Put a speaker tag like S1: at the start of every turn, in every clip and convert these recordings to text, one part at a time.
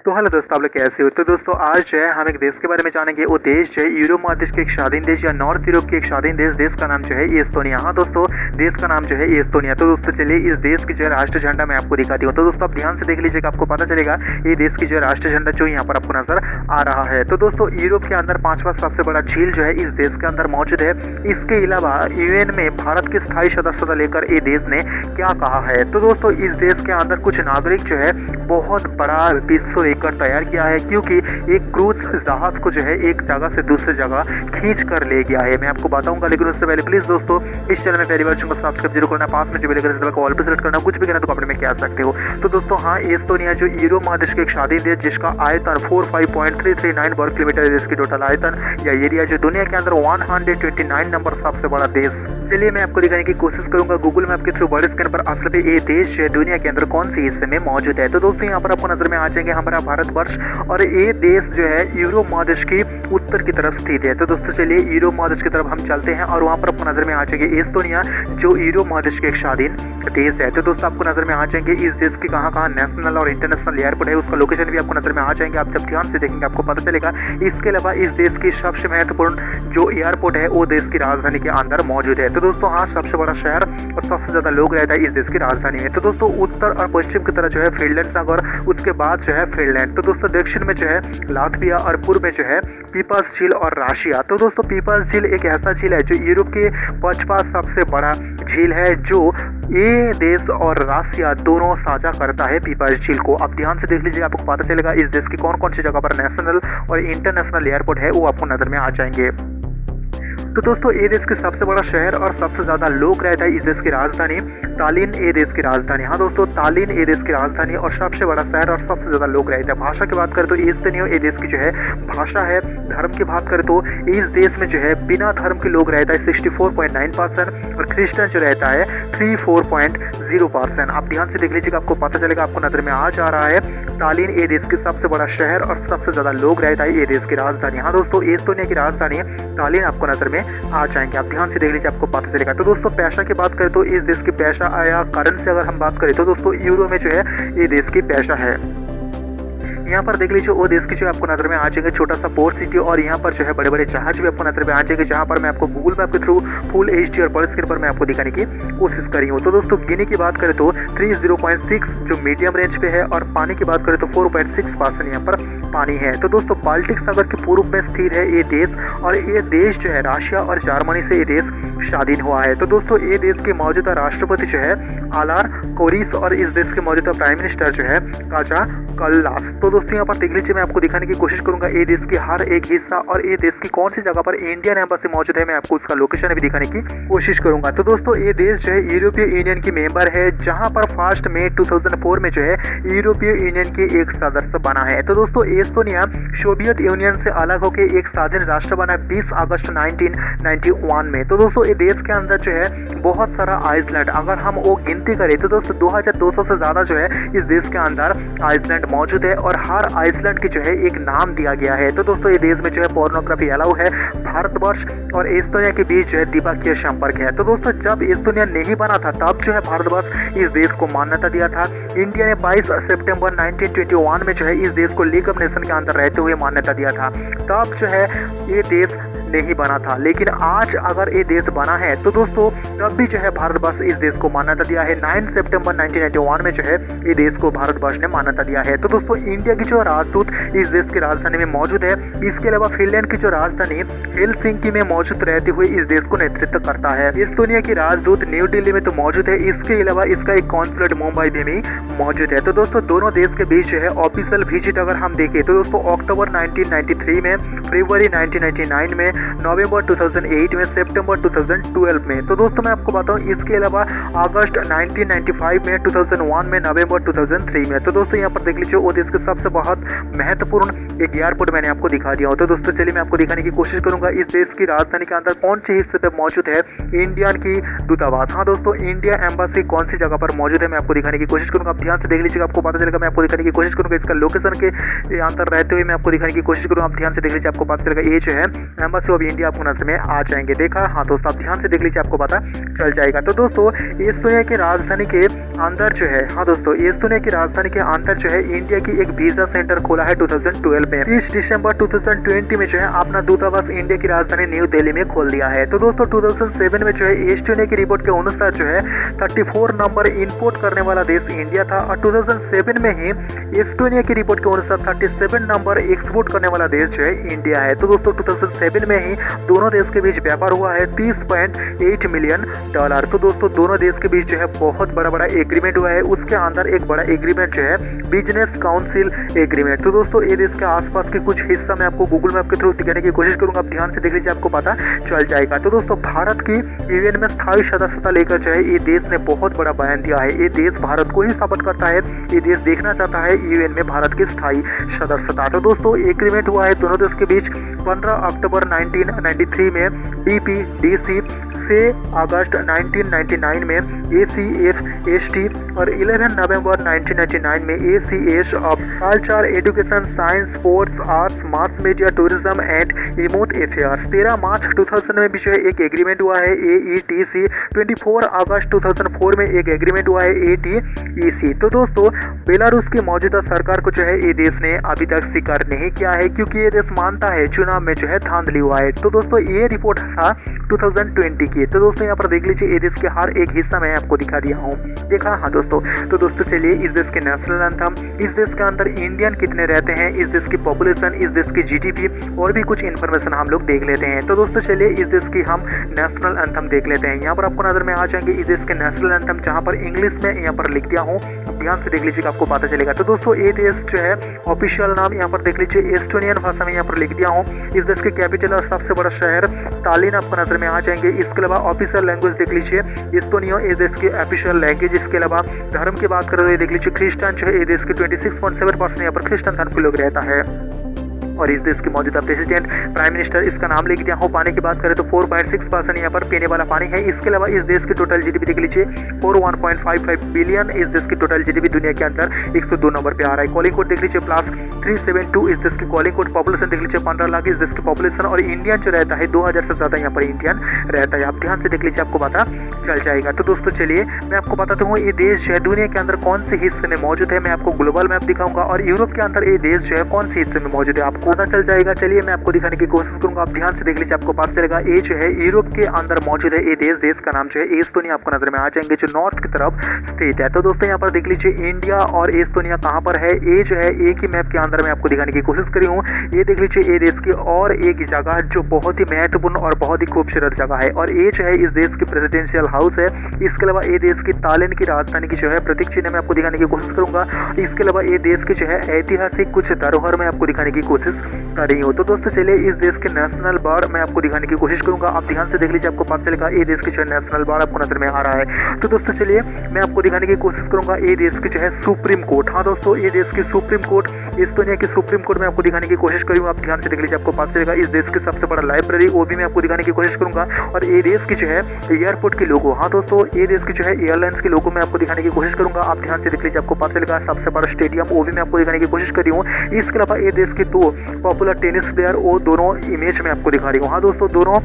S1: तो हेलो दोस्तों, आप लोग कैसे हो। तो दोस्तों आज जो है हम एक देश के बारे में जानेंगे। वो देश जो है यूरोप महादेश के एक स्वाधीन देश या नॉर्थ यूरोप के एक स्वाधीन देश का नाम जो है एस्तोनिया। हाँ दोस्तों, देश का नाम जो है एस्तोनिया। तो दोस्तों चलिए इस देश की जो है राष्ट्रीय झंडा मैं आपको दिखाती हूँ। तो दोस्तों आप ध्यान से देख लीजिएगा, आपको पता चलेगा ये देश की जो है राष्ट्रीय झंडा जो यहाँ पर आपको नजर आ रहा है। तो दोस्तों यूरोप के अंदर 5वां सबसे बड़ा झील जो है इस देश के अंदर मौजूद है। इसके अलावा यूएन में भारत की स्थायी सदस्यता लेकर ये देश ने क्या कहा है। तो दोस्तों इस देश के अंदर कुछ नागरिक जो है बहुत बड़ा विश्व रिकॉर्ड तैयार किया है, क्योंकि एक क्रूज जहाज को जो है एक जगह से दूसरी जगह खींच कर ले गया है। मैं आपको बताऊंगा, लेकिन उससे पहले प्लीज दोस्तों इस चैनल में पहली बार चुनकर सब्सक्राइब जरूर करना, पास में जो बेल आइकन को ऑल पे सेलेक्ट करना, कुछ भी करना तो कमेंट में कह सकते हो। तो दोस्तों हाँ, एस्तोनिया जो यूरोप महादेश के एक स्वाधीन देश जिसका आयतन 45.339 वर्ग किलोमीटर, इसकी टोटल आयतन या एरिया जो दुनिया के अंदर 129 नंबर सबसे बड़ा देश। चलिए मैं आपको दिखाने की कोशिश करूंगा गूगल मैप के थ्रू बड़े स्क्रीन पर असल में ये देश जो है दुनिया के अंदर कौन सी हिस्से में मौजूद है। तो दोस्तों यहाँ पर आपको नजर में आ जाएंगे हमारा भारतवर्ष, और ये देश जो है यूरोप महादेश की उत्तर की तरफ स्थित है। तो दोस्तों चलिए यूरोप महादेश की तरफ हम चलते हैं और वहाँ पर आपको नजर में आ जाएंगे एस्तोनिया जो यूरोप महादेश के एक स्वाधीन देश है। तो दोस्तों आपको नजर में आ जाएंगे इस देश की कहाँ कहाँ नेशनल और इंटरनेशनल एयरपोर्ट है, उसका लोकेशन भी आपको नजर में आ जाएंगे। आप जब ध्यान से देखेंगे आपको पता चलेगा। इसके अलावा इस देश की सबसे महत्वपूर्ण जो एयरपोर्ट है वो देश की राजधानी के अंदर मौजूद है। तो दोस्तों हाँ, सबसे बड़ा शहर और सबसे ज्यादा लोग रहता है इस देश की राजधानी में। तो दोस्तों उत्तर और पश्चिम की तरफ जो है फिनलैंड और उसके बाद जो है फिनलैंड। तो दोस्तों दक्षिण में जो है लातविया और पूर्व में जो है पीपल्स झील और रशिया। तो दोस्तों पीपल्स झील एक ऐसा झील है जो यूरोप के 5वां सबसे बड़ा झील है, जो ये देश और रशिया दोनों साझा करता है पीपल्स झील को। आप ध्यान से देख लीजिए, आपको पता चलेगा इस देश की कौन कौन सी जगह पर नेशनल और इंटरनेशनल एयरपोर्ट है वो आपको नजर में आ जाएंगे। तो दोस्तों ये देश के सबसे बड़ा शहर और सबसे ज्यादा लोग रहता है इस देश की राजधानी तालिन, ये देश की राजधानी। हाँ दोस्तों, तालिन ये देश की राजधानी और सबसे बड़ा शहर और सबसे ज्यादा लोग रहते हैं। भाषा की बात करें तो एस्तोनिया ये देश की जो है भाषा है। धर्म की बात करें तो इस देश में जो है बिना धर्म के लोग रहता है 64.9% और क्रिश्चियन जो रहता है 34.0%। आप ध्यान से देख लीजिएगा, आपको पता चलेगा, आपको नजर में आ जा रहा है तालिन ये देश की सबसे बड़ा शहर और सबसे ज्यादा लोग रहता है ये देश की राजधानी। हाँ दोस्तों, एस्तोनिया की राजधानी तालिन आपको नजर में आ जाएंगे। आप ध्यान से देख लीजिए, आपको पता चलेगा। तो दोस्तों पैसा की बात करें तो इस देश की पैसा या करेंसी अगर हम बात करें तो दोस्तों यूरो में जो है ये देश की पैसा है। यहाँ पर देख लीजिए वो देश की जो आपको नजर में आ जाएंगे छोटा सा पोर्ट सिटी, और यहाँ पर जो है बड़े बड़े जहाज भी आपको नजर में आ जाएंगे, जहाँ पर मैं आपको गूगल मैप के थ्रू फुल HD और बड़े स्क्रीन पर मैं आपको दिखाने की कोशिश करी हूँ। तो दोस्तों गिनी की बात करें तो 30.6 जो मीडियम रेंज पे है, और पानी की बात करें तो 4.6% यहाँ पर पानी है। तो दोस्तों बाल्टिक सागर के पूर्व में स्थित है ये देश, और ये देश जो है रशिया और जर्मनी से ये देश स्वाधीन हुआ है। तो दोस्तों ये देश के मौजूदा राष्ट्रपति जो है आलार कोरिस, और इस देश के मौजूदा प्राइम मिनिस्टर जो है काजा कल्लास। तो दोस्तों यहाँ पर देख लीजिए, मैं आपको दिखाने की कोशिश करूंगा ये देश की हर एक हिस्सा और ये देश की कौन सी जगह पर इंडियन एम्बेसी मौजूद है, मैं आपको उसका लोकेशन भी दिखाने की कोशिश करूंगा। तो दोस्तों ये देश जो है यूरोपीय यूनियन की मेंबर है, जहां पर 1 मई 2004 में जो है यूरोपीय यूनियन के एक सदस्य बना है। तो दोस्तों एस्तोनिया सोवियत यूनियन से अलग होकर एक स्वाधीन राष्ट्र बना 20 अगस्त 1991 में। तो दोस्तों ये देश के अंदर जो है बहुत सारा आइसलैंड, अगर हम वो गिनती करें तो दोस्तों 2200 से ज्यादा जो है इस देश के अंदर आइसलैंड मौजूद है, और हर आइसलैंड की जो है एक नाम दिया गया है। तो दोस्तों ये देश में जो है पोर्नोग्राफी अलाउ है। भारतवर्ष और एस्तोनिया के बीच जो है द्विपक्षीय संपर्क है। तो दोस्तों जब एस्तोनिया नहीं बना था तब जो है भारतवर्ष इस देश को मान्यता दिया था। इंडिया ने 22 सितंबर 1921 में जो है इस देश को लीग ऑफ नेशन के अंदर रहते हुए मान्यता दिया था। तब जो है ये देश नहीं बना था, लेकिन आज अगर ये देश बना है तो दोस्तों तब भी जो है भारतवर्ष इस देश को मान्यता दिया है। 9 सितंबर 1991 में जो है ये देश को भारतवर्ष ने मान्यता दिया है। तो दोस्तों इंडिया की जो राजदूत इस देश की राजधानी में मौजूद है। इसके अलावा फिनलैंड की जो राजधानी हेलसिंकी में मौजूद रहते हुए इस देश को नेतृत्व करता है। एस्तोनिया की राजदूत न्यू दिल्ली में तो मौजूद है, इसके अलावा इसका एक कॉन्सुलेट मुंबई में भी मौजूद है। तो दोस्तों दोनों देश के बीच जो है ऑफिशियल विजिट अगर हम देखें तो दोस्तों अक्टूबर 1993 में, फरवरी 1999 में, नवंबर 2008 में, सितंबर 2012 में। तो दोस्तों मैं आपको बताऊं इसके अलावा अगस्त 1995 में, 2001 में, नवंबर 2003 में। तो दोस्तों यहाँ पर देख लीजिए वो देश के सबसे बहुत महत्वपूर्ण एक एयरपोर्ट मैंने आपको दिखा दिया हो। तो दोस्तों चलिए मैं आपको दिखाने की कोशिश करूंगा इस देश की राजधानी के अंदर कौन से हिस्से पे मौजूद है इंडियन की दूतावास। हाँ दोस्तों इंडिया एम्बेसी कौन सी जगह पर मौजूद है मैं आपको दिखाने की कोशिश करूंगा। आप ध्यान से देख लीजिएगा, आपको पता चलेगा। मैं आपको दिखाने की कोशिश करूंगा इसका लोकेशन के अंदर रहते हुए मैं आपको दिखाने की कोशिश करूंगा। आप ध्यान से देख लीजिए, आपको पता चलेगा ये जो है एम्बेसी ऑफ इंडिया आपको नजर में आ जाएंगे। देखा, हाँ दोस्तों, आप ध्यान से देख लीजिए, आपको पता चल जाएगा। तो दोस्तों एस्टोनिया की राजधानी के अंदर जो है, हाँ दोस्तों, एस्टोनिया की राजधानी के अंदर जो है इंडिया की एक वीजा सेंटर खोला है 2012 में। 30 दिसंबर 2020 में जो है अपना दूतावास इंडिया की राजधानी न्यू दिल्ली में खोल दिया है। तो दोस्तों 2007 में जो है एस्टोनिया की रिपोर्ट के अनुसार जो है 34 नंबर इंपोर्ट करने वाला देश इंडिया था, और 2007 में ही एस्टोनिया की रिपोर्ट के अनुसार 37 नंबर एक्सपोर्ट करने वाला देश जो है इंडिया है। तो दोस्तों 2007 में ही दोनों देश के बीच व्यापार हुआ है $30.8 मिलियन। तो दोस्तों दोनों देश के बीच जो है बहुत बड़ा एग्रीमेंट हुआ है। उसके अंदर एक बड़ा एग्रीमेंट जो है बिजनेस काउंसिल एग्रीमेंट। तो दोस्तों ये देश के आसपास के कुछ हिस्सा मैं आपको गूगल मैप के थ्रू दिखाने की कोशिश करूंगा, आप ध्यान से देख लीजिए, आपको पता चल जाएगा। तो दोस्तों भारत की यूएन में स्थायी सदस्यता लेकर जो है ये देश ने बहुत बड़ा बयान दिया है। ये देश भारत को ही सपोर्ट करता है, ये देश देखना चाहता है यूएन में भारत की स्थायी सदस्यता। तो दोस्तों एग्रीमेंट हुआ है दोनों देश के बीच 15 अक्टूबर 1993 में DPDC, 6 अगस्त 1999 में ACFST और 11 नवंबर 1999 में ACS of culture, education, science, sports, arts, mass media, tourism and remote affairs. 13 मार्च 2000 में भी जो है एक एग्रीमेंट हुआ है AETC। 24 अगस्त 2004 में एक एग्रीमेंट हुआ है ATEC। तो दोस्तों बेलारूस की मौजूदा सरकार को जो है ये देश ने अभी तक स्वीकार नहीं किया है, क्योंकि ये देश मानता है चुनाव में जो है धांधली हुआ है। तो दोस्तों ये रिपोर्ट था 2020 की। तो दोस्तों यहाँ पर देख लीजिए, ये देश के हर एक हिस्सा मैं आपको दिखा दिया हूँ, देखा, हाँ दोस्तों। तो दोस्तों चलिए इस देश के नेशनल एंथम, इस देश के अंदर इंडियन कितने रहते हैं, इस देश की पॉपुलेशन, इस देश की GDP और भी कुछ इन्फॉर्मेशन हम लोग देख लेते हैं। तो दोस्तों चलिए इस देश की हम नेशनल एंथम देख लेते हैं। यहाँ पर आपको नजर में आ जाएंगे इस देश के नेशनल एंथम, जहाँ पर इंग्लिश में यहाँ पर लिख दिया हूँ, ध्यान से देख लीजिएगा, आपको पता चलेगा। तो दोस्तों ये देश जो है ऑफिशियल नाम यहाँ पर देख लीजिए एस्टोनियन भाषा में यहाँ पर लिख दिया हूँ। इस देश के कैपिटल और सबसे बड़ा शहर तालिन आपको नजर में आ जाएंगे। इसके अलावा ऑफिशियल लैंग्वेज देख लीजिए एस्टोनिया, ये देश की ऑफिशियल लैंग्वेज। इसके अलावा धर्म की बात करें तो ये देख लीजिए क्रिश्चियन जो है ये देश के 26.7% यहाँ पर क्रिश्चियन धर्म के लोग रहता है। और इस देश के मौजूदा प्रेसिडेंट, प्राइम मिनिस्टर, इसका नाम लिख दिया हूँ। पानी की बात करें तो 4.6% यहाँ पर पीने वाला पानी है। इसके अलावा इस देश की टोटल GDP देख लीजिए 41.55 बिलियन। इस देश की टोटल GDP दुनिया के अंदर 102 नंबर पे आ रहा है। कॉलिंग कोड देख लीजिए +372, इस देश की कॉलिंग कोड। पॉपुलेशन देख लीजिए 15 लाख इस देश की पॉपुलेशन, और इंडियन जो रहता है 2000 से ज्यादा यहाँ पर इंडियन रहता है। आप ध्यान से देख लीजिए, आपको पता चल जाएगा। तो दोस्तों चलिए मैं आपको बताता हूँ ये देश जो है दुनिया के अंदर कौन से हिस्से में मौजूद है। मैं आपको ग्लोबल मैप दिखाऊंगा, और यूरोप के अंदर ये देश जो है कौन से हिस्से में मौजूद है आपको पता चल जाएगा। चलिए मैं आपको दिखाने की कोशिश करूंगा, आप ध्यान से देख लीजिए, आपको पता चलेगा। ये जो है यूरोप के अंदर मौजूद है ये देश का नाम जो है एस्टोनिया आपको नजर में आ जाएंगे, जो नॉर्थ की तरफ स्थित है। तो दोस्तों यहाँ पर देख लीजिए इंडिया और एस्टोनिया कहाँ पर है, ये जो है एक ही मैप के अंदर मैं आपको दिखाने की कोशिश करी हूँ। ये देख लीजिए ये देश की और एक जगह जो बहुत ही महत्वपूर्ण और बहुत ही खूबसूरत जगह है, और ये जो है इस देश की प्रेसिडेंशियल हाउस है। इसके अलावा ये देश की तालिन की राजधानी की जो है प्रतीक चिन्ह मैं आपको दिखाने की कोशिश करूंगा। इसके अलावा ये देश की जो है ऐतिहासिक कुछ धरोहर मैं आपको दिखाने की कोशिश कर रही हूँ। तो दोस्तों चलिए इस देश के नेशनल बर्ड मैं आपको दिखाने की कोशिश करूंगा, आप ध्यान से देख लीजिए, आपको पता चलेगा ये देश की जो है नेशनल बर्ड आपको नजर में आ रहा है। तो दोस्तों चलिए मैं आपको दिखाने की कोशिश करूंगा ये देश की जो है सुप्रीम कोर्ट। हाँ दोस्तों ये देश की सुप्रीम कोर्ट, एस्टोनिया की सुप्रीम कोर्ट में आपको दिखाने की कोशिश करूंगा, आप ध्यान से देख लीजिए, आपको पता चलेगा। इस देश की सबसे बड़ा लाइब्रेरी वो भी मैं आपको दिखाने की कोशिश करूंगा, और ये देश की जो है एयरपोर्ट की लोगो, हाँ दोस्तों ये देश की जो है एयरलाइंस की लोगो मैं आपको दिखाने की कोशिश करूंगा, आप ध्यान से देख लीजिए, आपको पता चलेगा। सबसे बड़ा स्टेडियम वो भी मैं आपको दिखाने की कोशिश कर रही हूँ। इसके अलावा ये देश के 2 पॉपुलर टेनिस प्लेयर वो दोनों इमेज में आपको दिखा रही हूँ। हाँ दोस्तों दोनों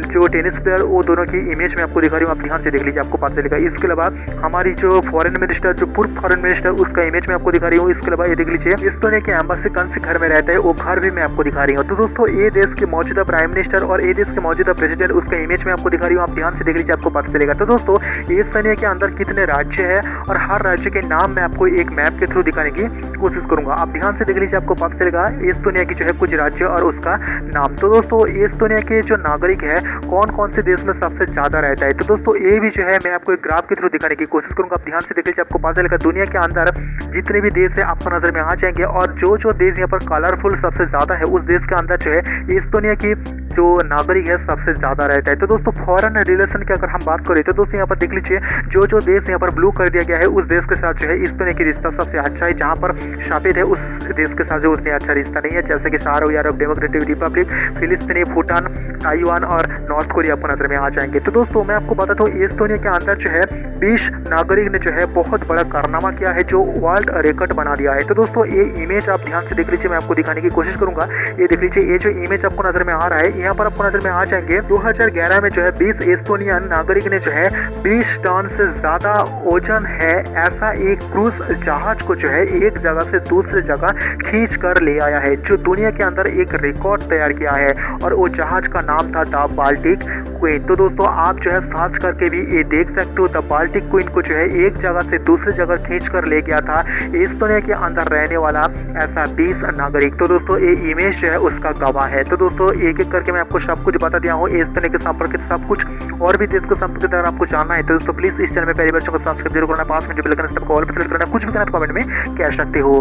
S1: जो टेनिस प्लेयर वो दोनों की इमेज में आपको दिखा रही हूँ, आप ध्यान से देख लीजिए, आपको पता चलेगा। इसके अलावा हमारी जो फॉरेन मिनिस्टर, जो पूर्व फॉरेन मिनिस्टर, उसका इमेज में आपको दिखा रही हूँ। इसके अलावा ये देख लीजिए एस्टोनिया के एम्बेसी कौन से घर में रहता है वो घर भी मैं आपको दिखा रही हूँ। तो दोस्तों ये देश के मौजूदा प्राइम मिनिस्टर और ये देश के मौजूदा प्रेसिडेंट उसका इमेज में आपको दिखा रही हूँ, आप ध्यान से देख लीजिए, आपको पता चलेगा। तो दोस्तों एस्टोनिया के अंदर कितने राज्य है और हर राज्य के नाम मैं आपको एक मैप के थ्रू दिखाने की कोशिश करूंगा, आप ध्यान से देख लीजिए, आपको पता चलेगा एस्टोनिया की जो है कुछ राज्य और उसका नाम। तो दोस्तों एस्टोनिया के जो नागरिक है कौन कौन से देश में सबसे ज्यादा रहता है, तो दोस्तों ये भी जो है मैं आपको एक ग्राफ के थ्रू दिखाने की कोशिश करूंगा, आप ध्यान से देख लीजिए, आपको पता चलेगा। दुनिया के अंदर जितने भी देश है आपको नजर में आ जाएंगे, और जो देश यहाँ पर कलरफुल सबसे ज्यादा है उस देश के अंदर जो है एस्टोनिया की जो नागरिक है सबसे ज्यादा रहता है। तो दोस्तों फॉरेन रिलेशन की अगर हम बात करें तो दोस्तों यहाँ पर देख लीजिए जो देश यहाँ पर ब्लू कर दिया गया है उस देश के साथ जो है एस्टोनिया की रिश्ता सबसे अच्छा है। जहाँ पर सफेद है उस देश के साथ जो उतने अच्छा रिश्ता नहीं है, जैसे कि शाहरुख अरब डेमोक्रेटिक रिपब्लिक, फिलिस्तीनी, भूटान, ताइवान और नॉर्थ कोरिया आपको नजर में आ जाएंगे। तो दोस्तों मैं आपको बताता हूँ एस्टोनिया के अंदर जो है 20 नागरिक ने जो है बहुत बड़ा कारनामा किया है, जो वर्ल्ड रिकॉर्ड बना दिया है। तो दोस्तों ये इमेज इमेज आप ध्यान से देख लीजिए, मैं आपको दिखाने की कोशिश करूंगा। ये देख लीजिए, ये जो इमेज आपको नजर में आ रहा है, यहाँ पर आपको नजर में आ जाएंगे 2011 में जो है 20 एस्तोनियन नागरिक ने जो है 20 टन से ज्यादा ओजन है ऐसा एक क्रूज जहाज को जो है एक जगह से दूसरी जगह खींच कर ले आया है, जो दुनिया के अंदर एक रिकॉर्ड तैयार किया है। और वो जहाज का नाम था द बाल्टिक क्वीन। तो दोस्तों आप जो है सर्च करके भी ये देख सकते हो, द बाल्टिक क्वीन को जो है एक जगह से दूसरी जगह खींच कर ले गया था एस्तोनिया के अंदर रहने वाला ऐसा 20 नागरिक। तो दोस्तों ये इमेज जो है उसका गवाह है। तो दोस्तों एक एक करके मैं आपको सब कुछ बता दिया हूँ एस्तोनिया के संपर्कित सब कुछ, और भी देश को संपर्कित अगर आपको जानना है तो दोस्तों प्लीज इस चैनल में पहली बार को सब्सक्राइब जरूर करना, 5 मिनट बेल आइकन को ऑल पर क्लिक करना, कुछ भी करना कमेंट में कह सकते हो।